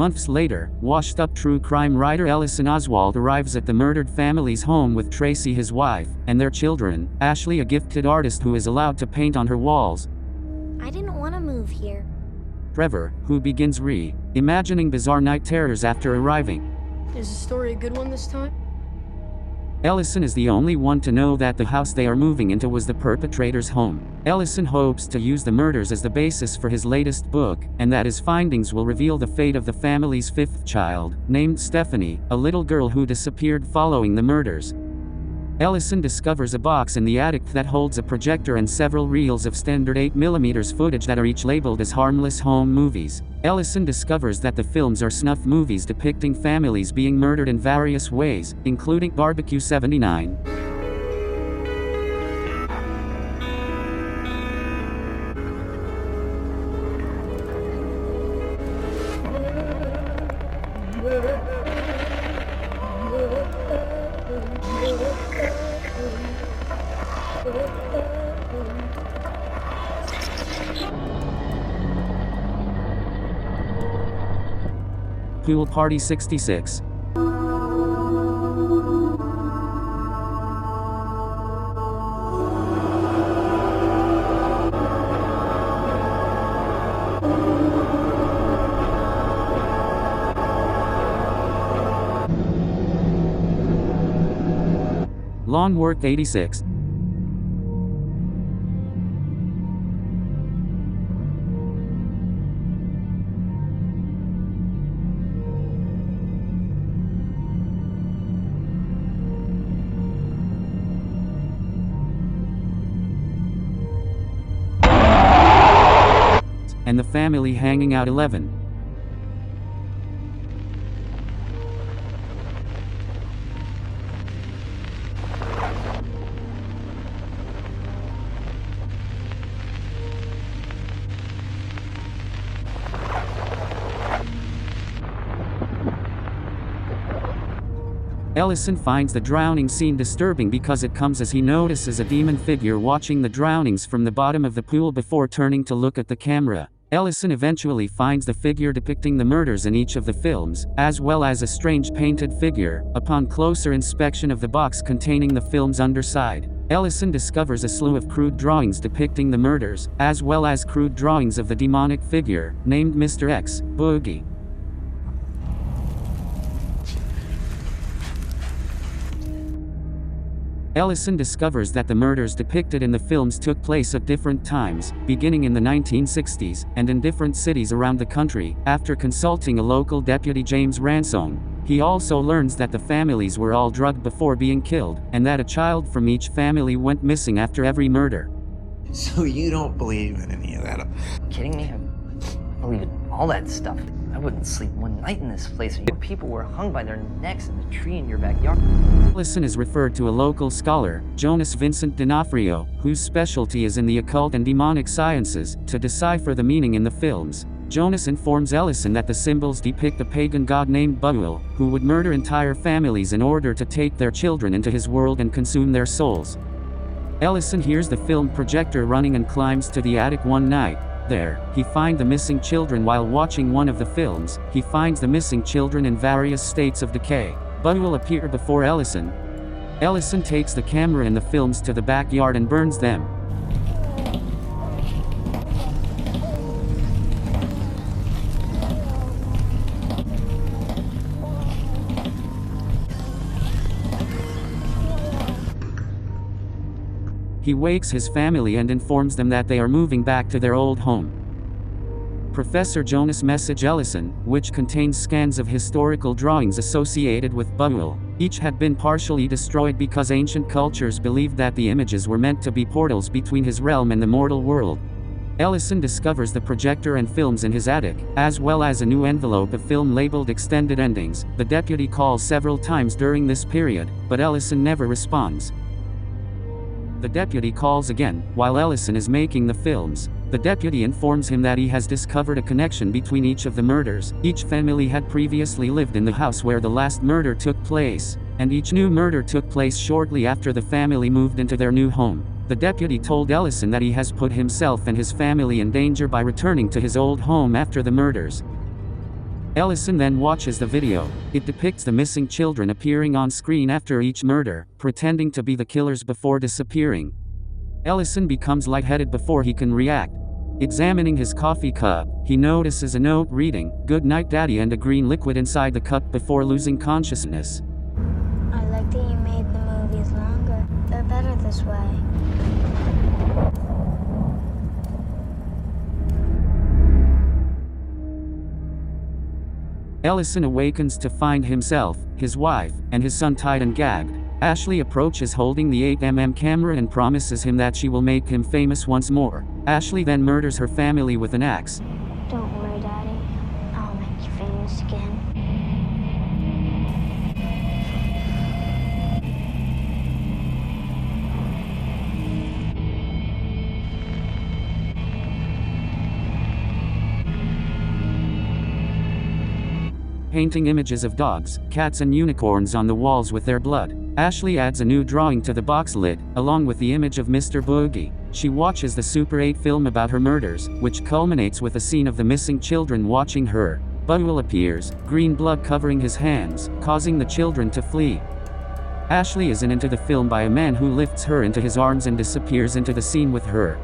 Months later, washed-up true crime writer Ellison Oswald arrives at the murdered family's home with Tracy, his wife, and their children, Ashley, a gifted artist who is allowed to paint on her walls. I didn't want to move here. Trevor, who begins imagining bizarre night terrors after arriving. Is the story a good one this time? Ellison is the only one to know that the house they are moving into was the perpetrator's home. Ellison hopes to use the murders as the basis for his latest book, and that his findings will reveal the fate of the family's fifth child, named Stephanie, a little girl who disappeared following the murders. Ellison discovers a box in the attic that holds a projector and several reels of standard 8mm footage that are each labeled as harmless home movies. Ellison discovers that the films are snuff movies depicting families being murdered in various ways, including Barbecue 79. Pool Party 66. Lawn Work 86. And the family hanging out 11. Ellison finds the drowning scene disturbing because it comes as he notices a demon figure watching the drownings from the bottom of the pool before turning to look at the camera. Ellison eventually finds the figure depicting the murders in each of the films, as well as a strange painted figure, upon closer inspection of the box containing the film's underside. Ellison discovers a slew of crude drawings depicting the murders, as well as crude drawings of the demonic figure, named Mr. X, Boogie. Ellison discovers that the murders depicted in the films took place at different times, beginning in the 1960s, and in different cities around the country. After consulting a local deputy, James Ransone, he also learns that the families were all drugged before being killed, and that a child from each family went missing after every murder. So you don't believe in any of that? Kidding me? I believe in all that stuff. I wouldn't sleep one night in this place. Your people were hung by their necks in the tree in your backyard. Ellison is referred to a local scholar, Jonas Vincent D'Onofrio, whose specialty is in the occult and demonic sciences, to decipher the meaning in the films. Jonas informs Ellison that the symbols depict a pagan god named Bughuul, who would murder entire families in order to take their children into his world and consume their souls. Ellison hears the film projector running and climbs to the attic one night. There, he finds the missing children. While watching one of the films, he finds the missing children in various states of decay. Bughuul appear before Ellison. Ellison takes the camera and the films to the backyard and burns them. He wakes his family and informs them that they are moving back to their old home. Professor Jonas messaged Ellison, which contains scans of historical drawings associated with Bughuul. Each had been partially destroyed because ancient cultures believed that the images were meant to be portals between his realm and the mortal world. Ellison discovers the projector and films in his attic, as well as a new envelope of film labeled Extended Endings. The deputy calls several times during this period, but Ellison never responds. The deputy calls again, while Ellison is making the films. The deputy informs him that he has discovered a connection between each of the murders. Each family had previously lived in the house where the last murder took place, and each new murder took place shortly after the family moved into their new home. The deputy told Ellison that he has put himself and his family in danger by returning to his old home after the murders. Ellison then watches the video. It depicts the missing children appearing on screen after each murder, pretending to be the killers before disappearing. Ellison becomes lightheaded before he can react. Examining his coffee cup, he notices a note reading, "Good night, Daddy," and a green liquid inside the cup before losing consciousness. I like that you made the movies longer. They're better this way. Ellison awakens to find himself, his wife, and his son tied and gagged. Ashley approaches holding the 8mm camera and promises him that she will make him famous once more. Ashley then murders her family with an axe. Don't worry, Daddy. I'll make you famous again. Painting images of dogs, cats and unicorns on the walls with their blood. Ashley adds a new drawing to the box lid, along with the image of Mr. Boogie. She watches the Super 8 film about her murders, which culminates with a scene of the missing children watching her. Boogie appears, green blood covering his hands, causing the children to flee. Ashley is into the film by a man who lifts her into his arms and disappears into the scene with her.